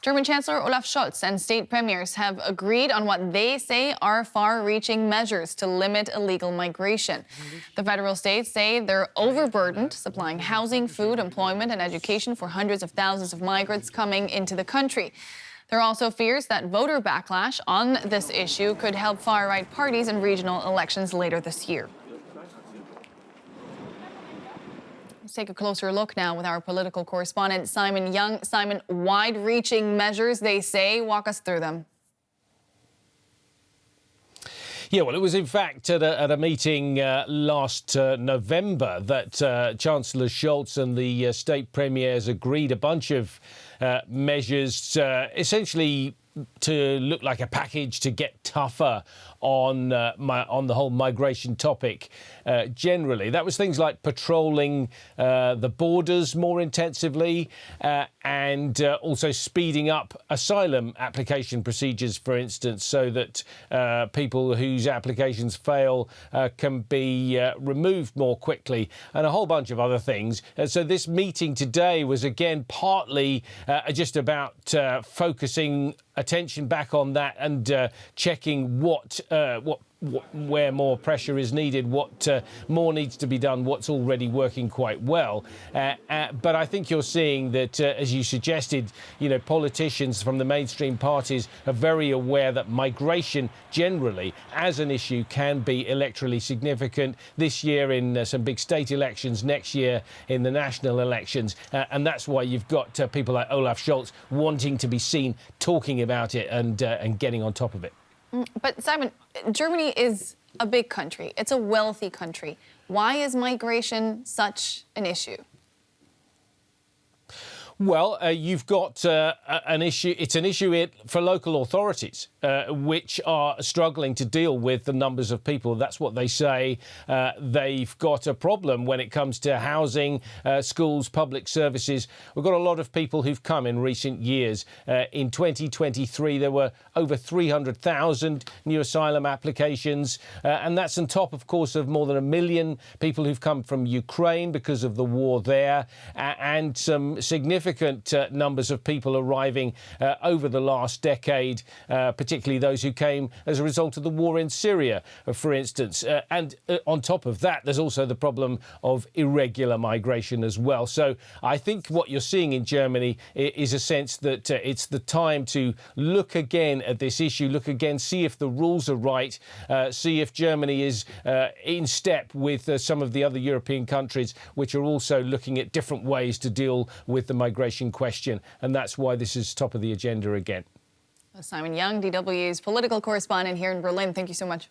German Chancellor Olaf Scholz and state premiers have agreed on what they say are far-reaching measures to limit illegal migration. The federal states say they're overburdened, supplying housing, food, employment, and education for hundreds of thousands of migrants coming into the country. There are also fears that voter backlash on this issue could help far-right parties in regional elections later this year. Let's take a closer look now with our political correspondent, Simon Young. Simon, wide-reaching measures, they say. Walk us through them. Yeah, well, it was in fact at a meeting last November that Chancellor Scholz and the state premiers agreed a bunch of measures essentially to look like a package to get tougher on the whole migration topic generally. That was things like patrolling the borders more intensively and also speeding up asylum application procedures, for instance, so that people whose applications fail can be removed more quickly, and a whole bunch of other things. So this meeting today was again partly just about focusing attention back on that and checking where more pressure is needed, what more needs to be done, what's already working quite well. But I think you're seeing that, as you suggested, politicians from the mainstream parties are very aware that migration generally as an issue can be electorally significant this year in some big state elections, next year in the national elections. And that's why you've got people like Olaf Scholz wanting to be seen talking about it and getting on top of it. But Simon, Germany is a big country. It's a wealthy country. Why is migration such an issue? Well, you've got an issue. It's an issue for local authorities, which are struggling to deal with the numbers of people. That's what they say. They've got a problem when it comes to housing, schools, public services. We've got a lot of people who've come in recent years. In 2023, there were over 300,000 new asylum applications. And that's on top, of course, of more than 1 million people who've come from Ukraine because of the war there, and some significant numbers of people arriving over the last decade, particularly those who came as a result of the war in Syria, for instance. And on top of that, there's also the problem of irregular migration as well. So I think what you're seeing in Germany is a sense that it's the time to look again at this issue, look again, see if the rules are right, see if Germany is in step with some of the other European countries, which are also looking at different ways to deal with the migration question, and that's why this is top of the agenda again. Simon Young, DW's political correspondent here in Berlin. Thank you so much.